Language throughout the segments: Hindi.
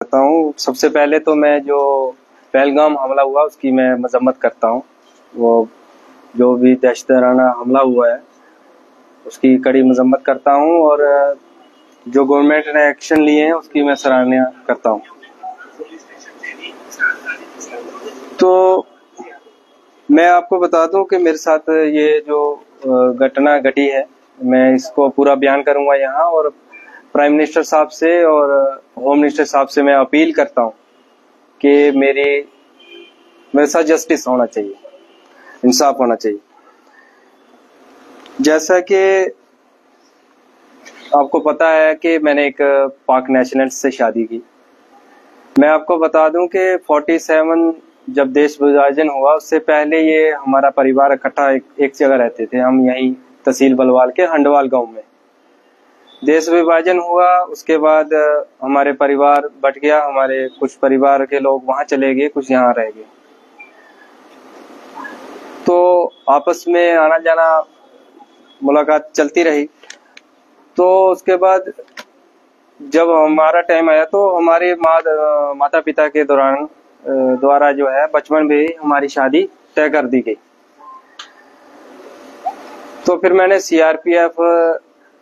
करता हूँ। सबसे पहले तो मैं जो पहलगाम हमला हुआ उसकी मैं मजम्मत करता हूँ। वो जो भी दहशतगाराना हमला हुआ है उसकी कड़ी मजम्मत करता हूँ और जो गवर्नमेंट ने एक्शन लिए हैं उसकी मैं सराहना करता हूँ। तो मैं आपको बता दूं कि मेरे साथ ये जो घटना घटी है मैं इसको पूरा बयान करूंगा यहाँ, और प्राइम मिनिस्टर साहब से और होम मिनिस्टर साहब से मैं अपील करता हूँ कि मेरे साथ जस्टिस होना चाहिए, इंसाफ होना चाहिए। जैसा कि आपको पता है कि मैंने एक पाक नेशनल से शादी की। मैं आपको बता दूं कि 47 जब देश विभाजन हुआ उससे पहले ये हमारा परिवार इकट्ठा एक जगह रहते थे। हम यहीं तहसील बलवाल के हंडवाल गांव में। देश विभाजन हुआ उसके बाद हमारे परिवार बट गया। हमारे कुछ परिवार के लोग वहां चले गए, कुछ यहाँ रह गए। तो आपस में आना जाना मुलाकात चलती रही। तो उसके बाद जब हमारा टाइम आया तो हमारे माता पिता के द्वारा जो है बचपन में ही हमारी शादी तय कर दी गई। तो फिर मैंने सीआरपीएफ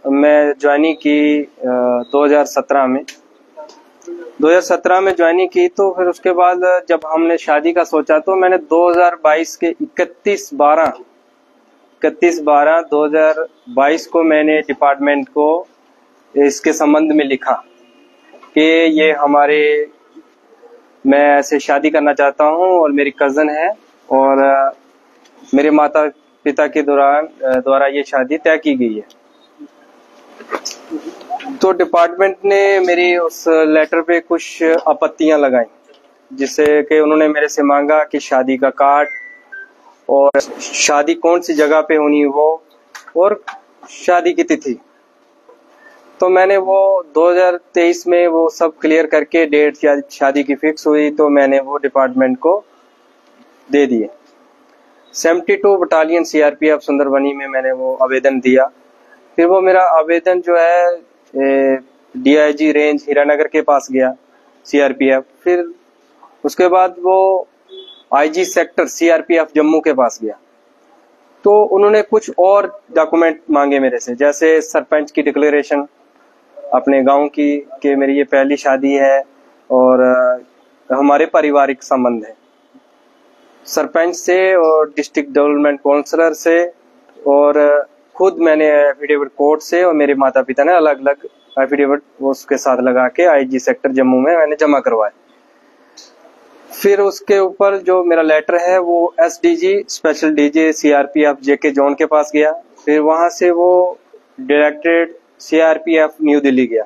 में ज्वाइनिंग की 2017 में ज्वाइनिंग की। तो फिर उसके बाद जब हमने शादी का सोचा तो मैंने 2022 के 31/12/2022 को मैंने डिपार्टमेंट को इसके संबंध में लिखा कि मैं ऐसे शादी करना चाहता हूं और मेरी कजन है और मेरे माता पिता के द्वारा ये शादी तय की गई है। तो डिपार्टमेंट ने मेरी उस लेटर पे कुछ आपत्तियां लगाई, जिससे कि उन्होंने मेरे से मांगा कि शादी का कार्ड और शादी कौन सी जगह पे होनी वो और शादी की तिथि। तो मैंने वो 2023 में वो सब क्लियर करके डेट शादी की फिक्स हुई तो मैंने वो डिपार्टमेंट को दे दिए। 72 बटालियन सीआरपीएफ सुंदरबनी में मैंने वो आवेदन दिया। फिर वो मेरा आवेदन जो है डीआईजी रेंज हीरानगर के पास गया सीआरपीएफ। फिर उसके बाद वो आईजी सेक्टर सीआरपीएफ जम्मू के पास गया। तो उन्होंने कुछ और डॉक्यूमेंट मांगे मेरे से, जैसे सरपंच की डिक्लेरेशन अपने गांव की कि मेरी ये पहली शादी है और हमारे पारिवारिक संबंध है, सरपंच से और डिस्ट्रिक्ट डेवलपमेंट काउंसलर से, और खुद मैंने एफिडेविट कोर्ट से और मेरे माता पिता ने अलग अलग एफिडेविट उसके साथ लगा के आईजी सेक्टर जम्मू में मैंने जमा करवाए। फिर उसके ऊपर जो मेरा लेटर है वो एसडीजी स्पेशल डीजी सीआरपीएफ जेके जोन के पास गया। फिर वहां से वो डायरेक्टेड सीआरपीएफ न्यू दिल्ली गया।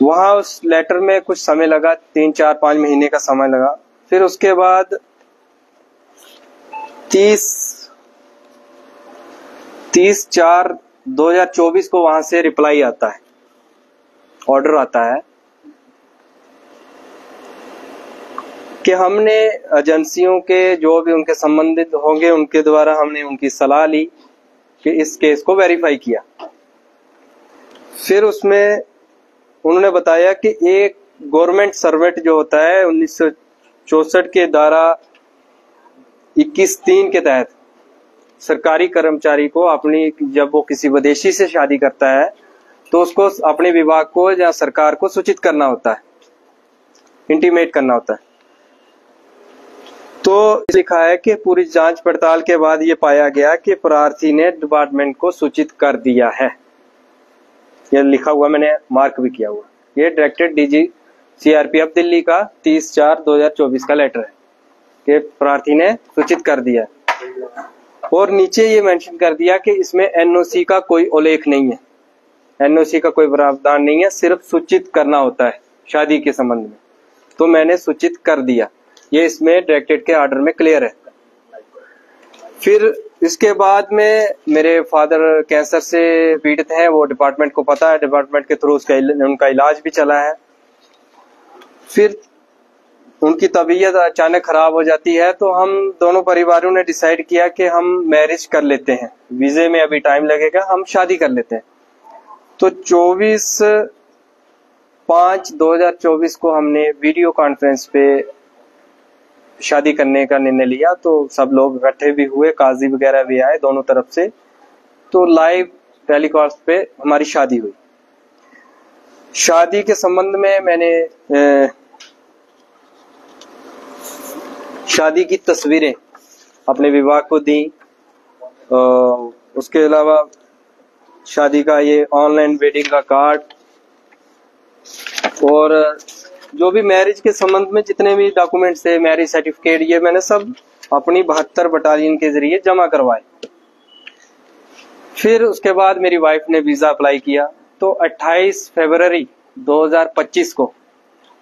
वहां उस लेटर में कुछ समय लगा, 3-4-5 महीने का समय लगा। फिर उसके बाद 30/4/2024 को वहां से रिप्लाई आता है, ऑर्डर आता है कि हमने एजेंसियों के जो भी उनके संबंधित होंगे उनके द्वारा हमने उनकी सलाह ली कि इस केस को वेरीफाई किया। फिर उसमें उन्होंने बताया कि एक गवर्नमेंट सर्वेंट जो होता है 1964 के धारा 21(3) के तहत सरकारी कर्मचारी को जब वो किसी विदेशी से शादी करता है तो उसको अपने विभाग को या सरकार को सूचित करना होता है, इंटीमेट करना होता है। तो लिखा है कि पूरी जांच पड़ताल के बाद ये पाया गया कि प्रार्थी ने डिपार्टमेंट को सूचित कर दिया है। ये लिखा हुआ, मैंने मार्क भी किया हुआ। ये डायरेक्टेड डीजी सीआरपीएफ दिल्ली का 30/4/2024 का लेटर है कि प्रार्थी ने सूचित कर दिया। और नीचे ये मेंशन कर दिया कि इसमें एनओसी का कोई उल्लेख नहीं है, एनओसी का कोई प्रावधान नहीं है, सिर्फ सूचित करना होता है शादी के संबंध में। तो मैंने सूचित कर दिया, ये इसमें डायरेक्टेड के ऑर्डर में क्लियर है। फिर इसके बाद में मेरे फादर कैंसर से पीड़ित हैं, वो डिपार्टमेंट को पता है, डिपार्टमेंट के थ्रू उनका इलाज भी चला है। फिर उनकी तबीयत अचानक खराब हो जाती है तो हम दोनों परिवारों ने डिसाइड किया कि हम मैरिज कर लेते हैं, वीजे में अभी टाइम लगेगा, हम शादी कर लेते हैं। तो 24 5/2024 को हमने वीडियो कॉन्फ्रेंस पे शादी करने का निर्णय लिया। तो सब लोग इकट्ठे भी हुए, काजी वगैरह भी आए दोनों तरफ से। तो लाइव टेलीकास्ट पे हमारी शादी हुई। शादी के संबंध में मैंने शादी की तस्वीरें अपने विवाह को दी। उसके अलावा शादी का ये ऑनलाइन वेडिंग का कार्ड और जो भी मैरिज के संबंध में जितने भी डॉक्यूमेंट्स थे, मैरिज सर्टिफिकेट, ये मैंने सब अपनी 72 बटालियन के जरिए जमा करवाए। फिर उसके बाद मेरी वाइफ ने वीजा अप्लाई किया। तो 28 फरवरी 2025 को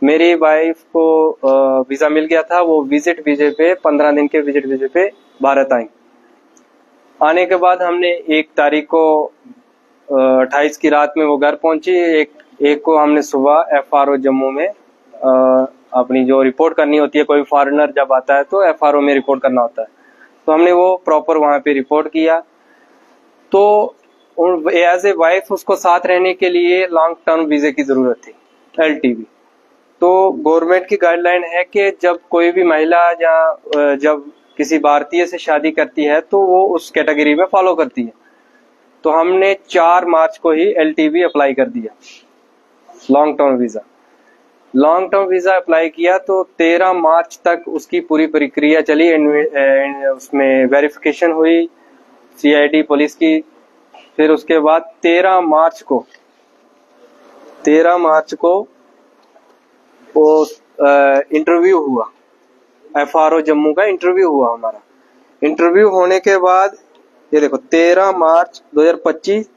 मेरी वाइफ को वीजा मिल गया था। वो विजिट वीजे पे 15 दिन के विजिट वीजे पे भारत आई। आने के बाद हमने 1 तारीख को 28 की रात में वो घर पहुंची। एक को हमने सुबह FRO जम्मू में अपनी जो रिपोर्ट करनी होती है, कोई फॉरेनर जब आता है तो FRO में रिपोर्ट करना होता है, तो हमने वो प्रॉपर वहां पे रिपोर्ट किया। तो एज ए वाइफ उसको साथ रहने के लिए लॉन्ग टर्म वीजे की जरूरत थी, LTV। तो गवर्नमेंट की गाइडलाइन है कि जब कोई भी महिला या जब किसी भारतीय से शादी करती है तो वो उस कैटेगरी में फॉलो करती है। तो हमने 4 मार्च को ही LTV अप्लाई कर दिया, long term visa. Long term visa apply किया तो 13 मार्च तक उसकी पूरी प्रक्रिया चली। उसमें वेरिफिकेशन हुई CID पुलिस की। फिर उसके बाद 13 मार्च को वो इंटरव्यू हुआ, FRO जम्मू का इंटरव्यू हुआ हमारा। इंटरव्यू होने के बाद ये देखो 13 मार्च 2025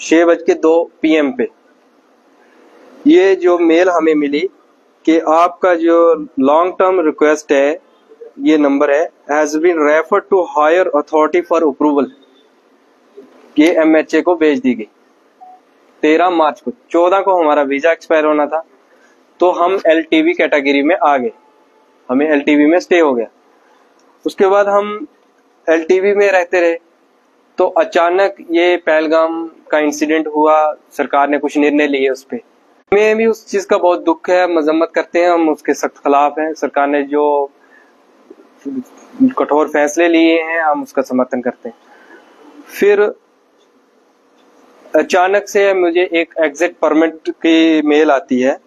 6:02 PM पे ये जो मेल हमें मिली कि आपका जो लॉन्ग टर्म रिक्वेस्ट है, ये नंबर है, has been referred to higher authority for approval. ये MHA को भेज दी गई 13 मार्च को। 14 को हमारा वीजा एक्सपायर होना था, तो हम LTV कैटेगरी में आ गए, हमें LTV में स्टे हो गया। उसके बाद हम LTV में रहते रहे। तो अचानक ये पहलगाम का इंसिडेंट हुआ, सरकार ने कुछ निर्णय लिए उस पे। हमें भी उस चीज का बहुत दुख है, मजम्मत करते हैं, हम उसके सख्त खिलाफ हैं। सरकार ने जो कठोर फैसले लिए हैं हम उसका समर्थन करते हैं। फिर अचानक से मुझे एक एग्जिट परमिट की मेल आती है,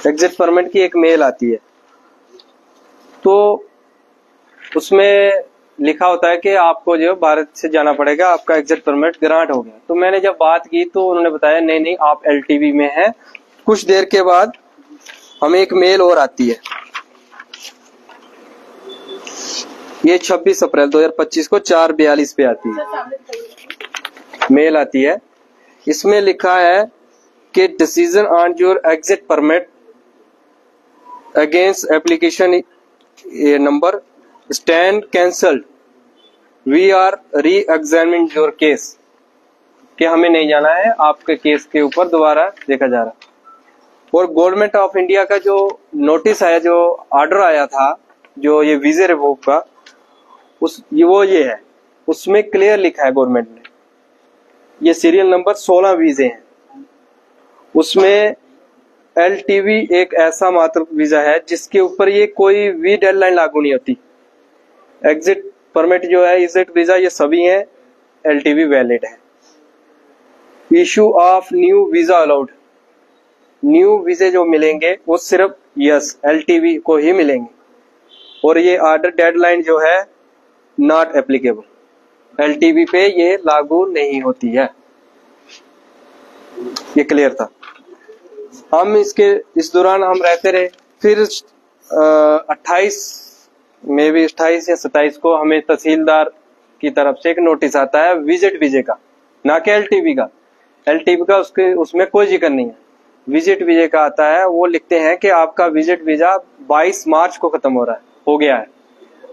एग्जिट परमिट की एक मेल आती है। तो उसमें लिखा होता है कि आपको जो भारत से जाना पड़ेगा, आपका एग्जिट परमिट ग्रांट हो गया। तो मैंने जब बात की तो उन्होंने बताया नहीं आप LTV में हैं। कुछ देर के बाद हमें एक मेल और आती है, ये 26 अप्रैल 2025 को 4:42 पे आती है मेल आती है। इसमें लिखा है कि decision on your exit permit against application number stand cancelled, we are re examining your case. कि हमें नहीं जाना है, आपके केस के ऊपर दोबारा देखा जा रहा। और गवर्नमेंट ऑफ इंडिया का जो नोटिस आया, जो ऑर्डर आया था, जो ये वीजे रिवोक का, वो ये है, उसमें क्लियर लिखा है गवर्नमेंट ने, ये सीरियल नंबर 16 वीजे हैं। उसमें LTV एक ऐसा मात्र वीजा है जिसके ऊपर ये कोई भी डेडलाइन लागू नहीं होती। एग्जिट परमिट जो है, एग्जिट वीजा, ये सभी हैं, LTV वैलिड है। Issue of new visa allowed, new वीजे जो मिलेंगे वो सिर्फ LTV को ही मिलेंगे। और ये ऑर्डर डेडलाइन जो है नॉट एप्लीकेबल, LTV पे ये लागू नहीं होती है। ये क्लियर था। हम इस दौरान हम रहते रहे। फिर 28 या 27 को हमें तहसीलदार की तरफ से एक नोटिस आता है विजिट वीजे का, ना कि LTV का। LTV का उसमें कोई जिक्र नहीं है, विजिट वीजे का आता है। वो लिखते हैं कि आपका विजिट वीजा 22 मार्च को खत्म हो गया है।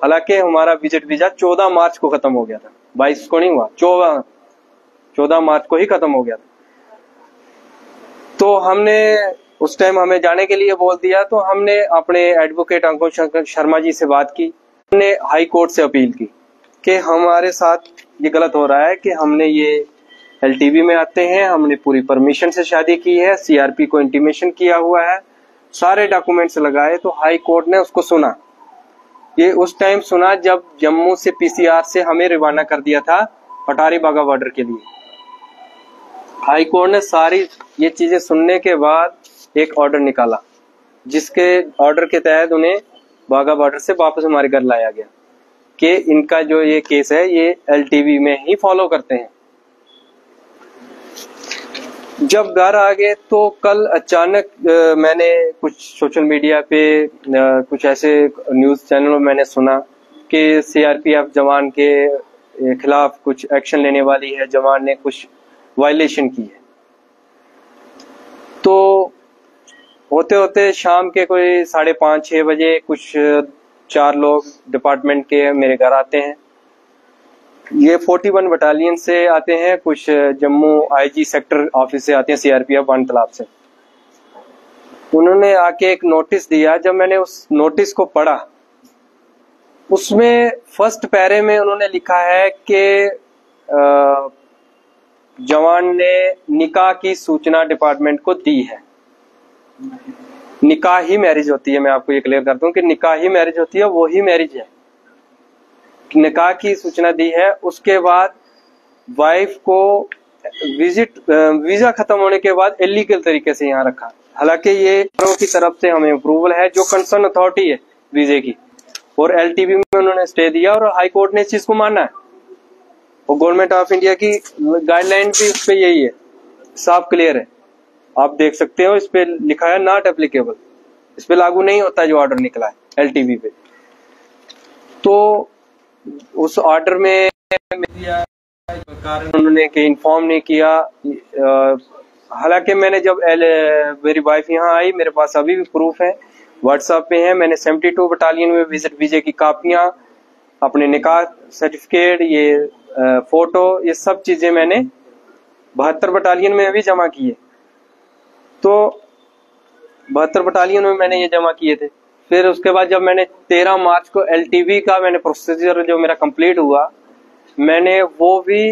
हालांकि हमारा विजिट वीजा 14 मार्च को खत्म हो गया था, 22 को नहीं हुआ, 14 मार्च को ही खत्म हो गया था। तो हमने उस टाइम हमें जाने के लिए बोल दिया। तो हमने अपने एडवोकेट अंकुश शर्मा जी से बात की, हमने हाई कोर्ट से अपील की कि हमारे साथ ये गलत हो रहा है कि हमने ये एलटीबी में आते हैं, हमने पूरी परमिशन से शादी की है, सीआरपी को इंटीमेशन किया हुआ है, सारे डॉक्यूमेंट्स लगाए। तो हाई कोर्ट ने उसको सुना। ये उस टाइम सुना जब जम्मू से पीसीआर से हमें रवाना कर दिया था अटारी बाघा बॉर्डर के लिए। हाई कोर्ट ने सारी ये चीजें सुनने के बाद एक ऑर्डर निकाला, जिसके ऑर्डर के तहत उन्हें बाघा बॉर्डर से वापस हमारे घर लाया गया कि इनका जो ये केस है ये एलटीबी में ही फॉलो करते हैं। जब घर आ गए तो कल अचानक मैंने कुछ सोशल मीडिया पे कुछ ऐसे न्यूज चैनलों में मैंने सुना कि सीआरपीएफ जवान के खिलाफ कुछ एक्शन लेने वाली है, जवान ने कुछ वायलेशन की है। तो होते होते शाम के कोई 5:30-6 बजे कुछ 4 लोग डिपार्टमेंट के मेरे घर आते हैं। ये 41 बटालियन से आते हैं, कुछ जम्मू आईजी सेक्टर ऑफिस से आते हैं, सीआरपीएफ वन तालाब से। उन्होंने आके एक नोटिस दिया। जब मैंने उस नोटिस को पढ़ा, उसमें फर्स्ट पैरे में उन्होंने लिखा है कि जवान ने निकाह की सूचना डिपार्टमेंट को दी है। निकाह ही मैरिज होती है, मैं आपको ये क्लियर करता हूँ कि निकाह ही मैरिज होती है, वो ही मैरिज है। निकाह की सूचना दी है। उसके बाद वाइफ को वीजा खत्म होने के बाद इलीगल तरीके से यहाँ रखा। हालांकि ये की तरफ से हमें अप्रूवल है, जो कंसर्न अथॉरिटी है वीजे की, और एलटीबी में उन्होंने स्टे दिया और हाई कोर्ट ने इस चीज को माना है। और गवर्नमेंट ऑफ इंडिया की गाइडलाइन भी इस पे यही है, साफ क्लियर है, आप देख सकते हो। इस पे लिखा है नॉट एप्लीकेबल, इस पे लागू नहीं होता जो ऑर्डर निकला है एलटीबी पे। तो उस ऑर्डर में कारण उन्होंने के इन्फॉर्म नहीं किया। हालांकि मैंने जब मेरी वाइफ यहाँ आई, मेरे पास अभी भी प्रूफ है, व्हाट्सएप पे है। मैंने 72 बटालियन में विजिट वीजे की कापियां, अपने निकाह सर्टिफिकेट, ये फोटो, ये सब चीजें मैंने 72 बटालियन में भी जमा किए। तो 72 बटालियन में मैंने ये जमा किए थे। फिर उसके बाद जब मैंने 13 मार्च को एलटीबी का मैंने प्रोसीजर जो मेरा कंप्लीट हुआ, मैंने वो भी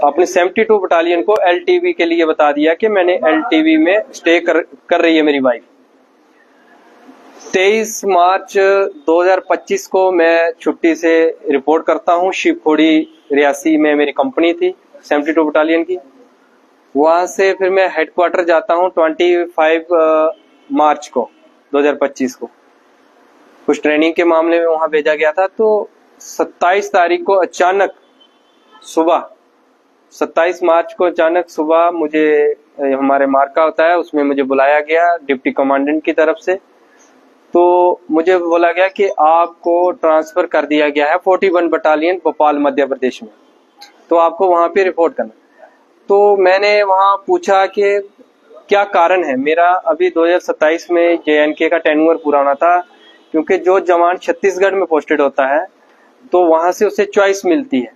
अपने 72 बटालियन को एलटीबी के लिए बता दिया कि मैंने एलटीबी में स्टे कर रही है मेरी वाइफ। 23 मार्च 2025 को मैं छुट्टी से रिपोर्ट करता हूँ। शिवखोड़ी रियासी में मेरी कंपनी थी 72 बटालियन की। वहां से फिर मैं हेडक्वार्टर जाता हूँ 25 मार्च को 2025 को। कुछ ट्रेनिंग के मामले में वहां भेजा गया था। तो 27 तारीख को अचानक सुबह, 27 मार्च को अचानक सुबह मुझे, हमारे मार्का होता है उसमें मुझे बुलाया गया डिप्टी कमांडेंट की तरफ से। तो मुझे बोला गया कि आपको ट्रांसफर कर दिया गया है 41 बटालियन भोपाल मध्य प्रदेश में, तो आपको वहां पे रिपोर्ट करना। तो मैंने वहां पूछा कि क्या कारण है। मेरा अभी 2027 में जेएनके का टेन्योर पूरा होना था, क्योंकि जो जवान छत्तीसगढ़ में पोस्टेड होता है तो वहां से उसे चॉइस मिलती है।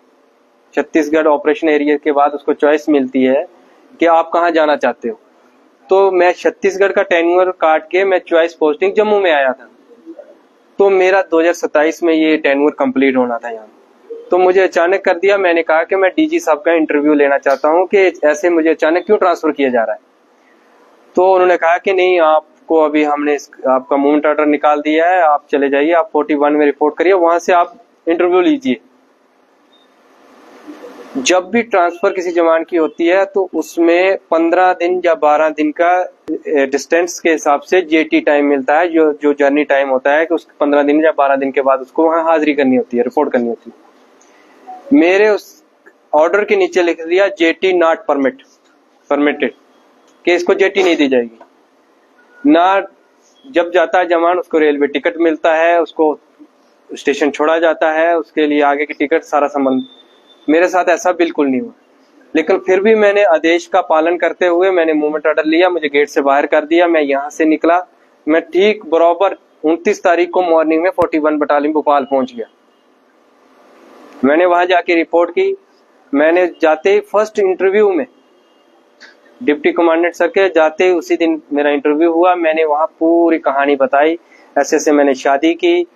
छत्तीसगढ़ ऑपरेशन एरिया के बाद उसको चॉइस मिलती है कि आप कहाँ जाना चाहते हो। तो मैं छत्तीसगढ़ का टेन्योर काट के मैं चॉइस पोस्टिंग जम्मू में आया था। तो मेरा 2027 में ये टेन्योर कंप्लीट होना था यहाँ। तो मुझे अचानक कर दिया। मैंने कहा कि मैं डीजी साहब का इंटरव्यू लेना चाहता हूँ कि ऐसे मुझे अचानक क्यों ट्रांसफर किया जा रहा है। तो उन्होंने कहा कि नहीं, आपको अभी हमने आपका मूवमेंट ऑर्डर निकाल दिया है, आप चले जाइए, आप 41 में रिपोर्ट करिए, वहां से आप इंटरव्यू लीजिए। जब भी ट्रांसफर किसी जवान की होती है तो उसमें 15 दिन या 12 दिन का डिस्टेंस के हिसाब से जेटी टाइम मिलता है, जो जर्नी टाइम होता है कि उसके 15 दिन या 12 दिन के बाद उसको वहां हाजिरी करनी होती है, रिपोर्ट करनी होती है। मेरे उस ऑर्डर के नीचे लिख दिया जेटी नॉट परमिटेड, कि इसको जेटी नहीं दी जाएगी ना। जब जाता है जवान उसको रेलवे टिकट मिलता है, उसको स्टेशन छोड़ा जाता है, उसके लिए आगे की टिकट सारा संबंध। मेरे साथ ऐसा बिल्कुल नहीं हुआ। लेकिन फिर भी मैंने आदेश का पालन करते हुए मैंने मूवमेंट ऑर्डर लिया, मुझे गेट से बाहर कर दिया। मैं यहाँ से निकला, मैं ठीक बराबर 29 तारीख को मॉर्निंग में 41 बटालियन भोपाल पहुंच गया। मैंने वहां जाके रिपोर्ट की। मैंने जाते ही फर्स्ट इंटरव्यू में डिप्टी कमांडेंट सर के जाते ही उसी दिन मेरा इंटरव्यू हुआ। मैंने वहां पूरी कहानी बताई, ऐसे मैंने शादी की,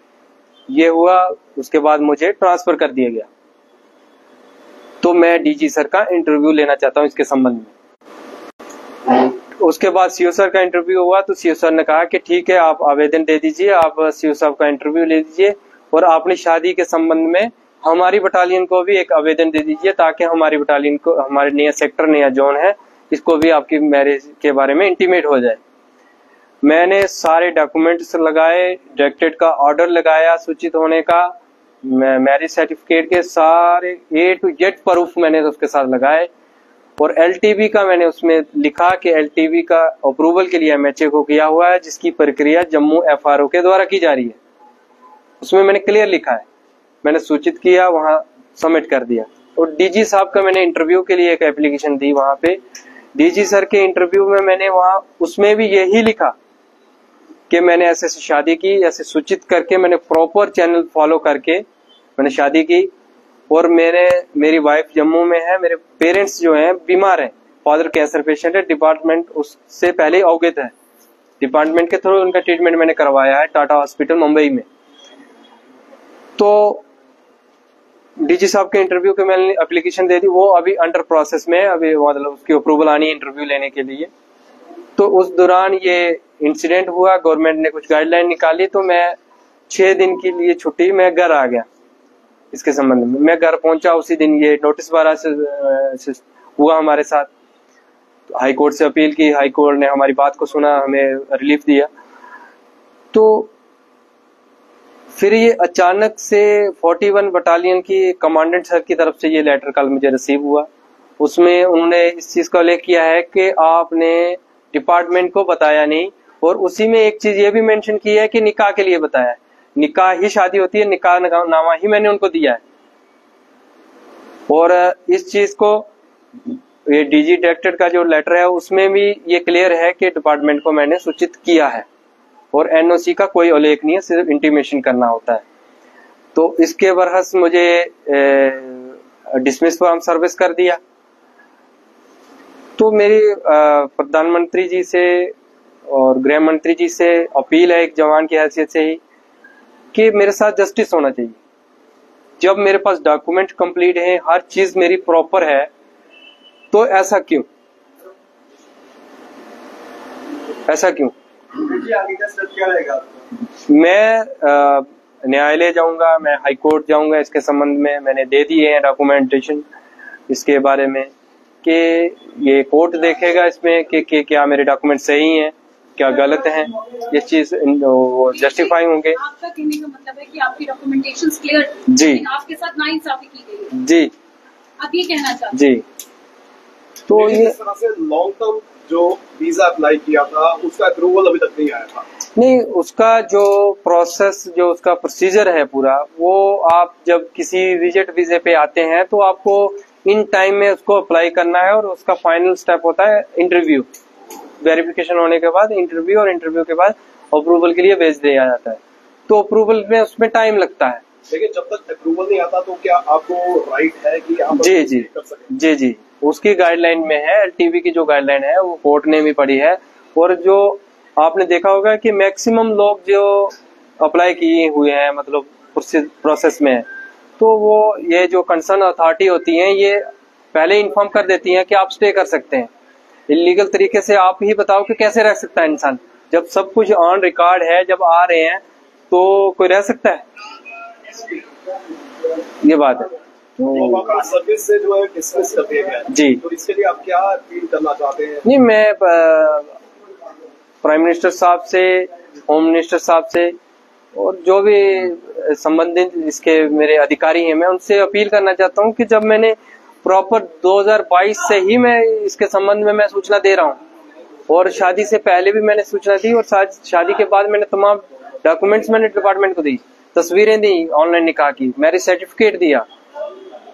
ये हुआ। उसके बाद मुझे ट्रांसफर कर दिया गया। तो मैं डीजी सर का इंटरव्यू लेना चाहता हूँ इसके संबंध में। उसके बाद सीओ सर का इंटरव्यू हुआ तो सीओ सर ने कहा कि ठीक है, आप आवेदन दे दीजिए, आप सीओ साहब का इंटरव्यू ले दीजिए और अपनी शादी के संबंध में हमारी बटालियन को भी एक आवेदन दे दीजिए, ताकि हमारी बटालियन को, हमारे नया सेक्टर, नया जोन है, इसको भी आपकी मैरिज के बारे में इंटीमेट हो जाए। मैंने सारे डॉक्यूमेंट्स लगाए, डायरेक्टरेट का ऑर्डर लगाया सूचित होने का, मैरिज सर्टिफिकेट के सारे A to Z प्रूफ मैंने उसके साथ लगाए और LTV का मैंने उसमें लिखा कि LTV का अप्रूवल के लिए MHA को किया हुआ है, जिसकी प्रक्रिया जम्मू FRO के द्वारा की जा रही है। उसमें मैंने क्लियर लिखा है, मैंने सूचित किया, वहां सबमिट कर दिया। और डीजी साहब का मैंने इंटरव्यू के लिए एक एप्लीकेशन दी वहां पे। डीजी सर के इंटरव्यू में मैंने वहां उसमें भी यही लिखा कि मैंने ऐसे शादी की, ऐसे सूचित करके मैंने प्रॉपर चैनल फॉलो करके मैंने शादी की। और मेरी वाइफ जम्मू में है, मेरे पेरेंट्स जो हैं बीमार हैं, फादर कैंसर पेशेंट है, डिपार्टमेंट उससे पहले ही अवगत है, डिपार्टमेंट के थ्रू उनका ट्रीटमेंट मैंने करवाया है टाटा हॉस्पिटल मुंबई में। तो डीजी साहब के इंटरव्यू के मैंने एप्लीकेशन दे दी, वो अभी अंडर प्रोसेस में है, अभी मतलब उसकी अप्रूवल आनी है इंटरव्यू लेने के लिए। तो उस दौरान ये इंसिडेंट हुआ, गवर्नमेंट ने कुछ गाइडलाइन निकाली, तो मैं 6 दिन के लिए छुट्टी मैं घर आ गया। इसके संबंध में मैं घर पहुंचा उसी दिन ये नोटिस 12 से हुआ हमारे साथ। तो हाई कोर्ट से अपील की, हाई कोर्ट ने हमारी बात को सुना, हमें रिलीफ दिया। तो फिर ये अचानक से 41 बटालियन की कमांडेंट सर की तरफ से ये लेटर कल मुझे रिसीव हुआ। उसमें उन्होंने इस चीज का उल्लेख किया है कि आपने डिपार्टमेंट को बताया नहीं, और उसी में एक चीज ये भी मेंशन की है कि निकाह के लिए बताया। निकाह ही शादी होती है, निकाह नामा ही मैंने उनको दिया है। और इस चीज को ये डीजी डायरेक्टर का जो लेटर है उसमें भी ये क्लियर है कि डिपार्टमेंट को मैंने सूचित किया है, और एनओसी का कोई उल्लेख नहीं है, सिर्फ इंटीमेशन करना होता है। तो इसके बरहस मुझे डिसमिस फ्रॉम सर्विस कर दिया। तो मेरी प्रधानमंत्री जी से और गृह मंत्री जी से अपील है एक जवान की हैसियत से ही कि मेरे साथ जस्टिस होना चाहिए। जब मेरे पास डॉक्यूमेंट कंप्लीट है, हर चीज मेरी प्रॉपर है, तो ऐसा क्यों? ऐसा क्यों? मैं न्यायालय जाऊंगा, मैं हाई कोर्ट जाऊंगा, इसके संबंध में मैंने दे दिए हैं डॉक्यूमेंटेशन इसके बारे में कि ये कोर्ट देखेगा इसमें कि क्या मेरे डॉक्यूमेंट सही हैं, क्या गलत हैं, ये चीज जस्टिफाई होंगे। आपका कहने का मतलब है कि आपकी डॉक्यूमेंटेशंस क्लियर जी, आपके साथ नाइंसाफी की गई है जी, आप ये कहना चाहते जी। तो ये लॉन्ग टर्म जो वीजा अप्लाई किया था उसका अप्रूवल अभी तक नहीं आया था। नहीं, उसका जो प्रोसेस, जो उसका प्रोसीजर है पूरा, वो आप जब किसी विजिट वीजे पे आते हैं तो आपको इन टाइम में उसको अप्लाई करना है, और उसका फाइनल स्टेप होता है इंटरव्यू। वेरिफिकेशन होने के बाद इंटरव्यू, और इंटरव्यू के बाद अप्रूवल के लिए भेज दिया जाता है। तो अप्रूवल में उसमें टाइम लगता है। लेकिन जब तक अप्रूवल नहीं आता तो क्या आपको राइट है कि आप जी जी कर सकें? जी जी, उसकी गाइडलाइन में है, एलटीवी की जो गाइडलाइन है वो कोर्ट ने भी पढ़ी है। और जो आपने देखा होगा कि मैक्सिमम लोग जो अप्लाई किए हुए हैं, मतलब प्रोसेस में, तो वो ये जो कंसर्न अथॉरिटी होती हैं ये पहले इन्फॉर्म कर देती हैं कि आप स्टे कर सकते हैं। इलीगल तरीके से आप ही बताओ कि कैसे रह सकता है इंसान, जब सब कुछ ऑन रिकॉर्ड है, जब आ रहे हैं तो कोई रह सकता है? ये बात है। तो सर्विस से जो है डिसमिस कर दिया गया जी, तो इसके लिए आप क्या अपील करना चाहते हैं? नहीं, मैं प्राइम मिनिस्टर साहब से, होम मिनिस्टर साहब से और जो भी संबंधित इसके मेरे अधिकारी हैं, मैं उनसे अपील करना चाहता हूं कि जब मैंने प्रॉपर 2022 से ही मैं इसके संबंध में मैं सूचना दे रहा हूं, और शादी से पहले भी मैंने सूचना दी, और शादी के बाद मैंने तमाम डॉक्यूमेंट्स मैंने डिपार्टमेंट को दी, तस्वीरें दी, ऑनलाइन निकाह की, मैरिज सर्टिफिकेट दिया।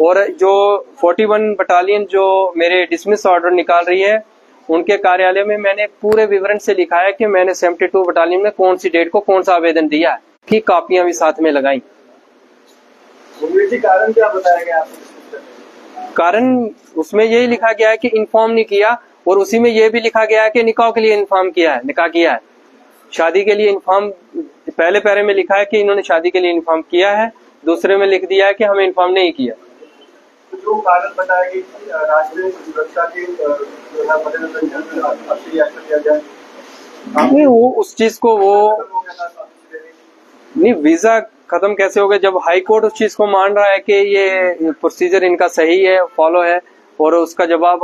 और जो 41 बटालियन जो मेरे डिसमिस ऑर्डर निकाल रही है, उनके कार्यालय में मैंने पूरे विवरण से लिखा है कि मैंने 72 बटालियन में कौन सी डेट को कौन सा आवेदन दिया है, की कॉपियां भी साथ में लगाई। कारण क्या बताया गया आपको? कारण उसमें यही लिखा गया है कि इन्फॉर्म नहीं किया, और उसी में यह भी लिखा गया है कि निकाह के लिए इन्फॉर्म किया है, निकाह किया है। शादी के लिए इन्फॉर्म पहले पैरे में लिखा है कि इन्होंने शादी के लिए इन्फॉर्म किया है, दूसरे में लिख दिया है कि हमें इन्फॉर्म नहीं किया। जो कारण बताया कि राष्ट्रीय सुरक्षा के मद्देनजर एक्शन लिया जाए। नहीं, वो उस चीज को वो नहीं, वीजा खत्म कैसे हो गया जब हाई कोर्ट उस चीज को मान रहा है कि ये प्रोसीजर इनका सही है, फॉलो है, और उसका जवाब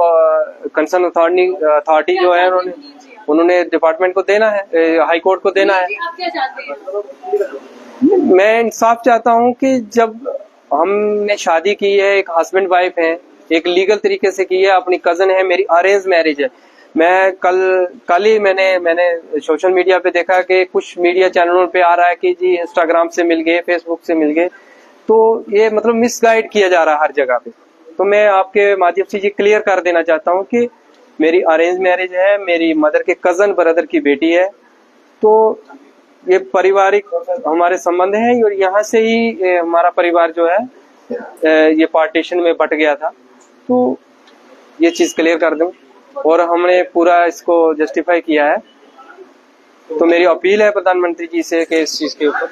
कंसर्न अथॉरिटी जो है उन्होंने डिपार्टमेंट को देना है, हाई कोर्ट को देना है। आप क्या चाहते हैं? मैं इंसाफ चाहता हूं कि जब हमने शादी की है, एक हस्बैंड वाइफ है, एक लीगल तरीके से की है, अपनी कजन है, मेरी अरेंज मैरिज है। मैं कल ही मैंने सोशल मीडिया पे देखा कि कुछ मीडिया चैनलों पे आ रहा है कि जी इंस्टाग्राम से मिल गए, फेसबुक से मिल गए, तो ये मतलब मिसगाइड किया जा रहा है हर जगह पे। तो मैं आपके माध्यम से ये क्लियर कर देना चाहता हूँ कि मेरी अरेंज मैरिज है, मेरी मदर के कजन ब्रदर की बेटी है, तो ये पारिवारिक हमारे संबंध है, और यहाँ से ही हमारा परिवार जो है ये पार्टीशन में बट गया था। तो ये चीज क्लियर कर दूं, और हमने पूरा इसको जस्टिफाई किया है। तो मेरी अपील है प्रधानमंत्री जी से कि इस चीज के ऊपर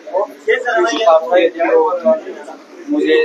मुझे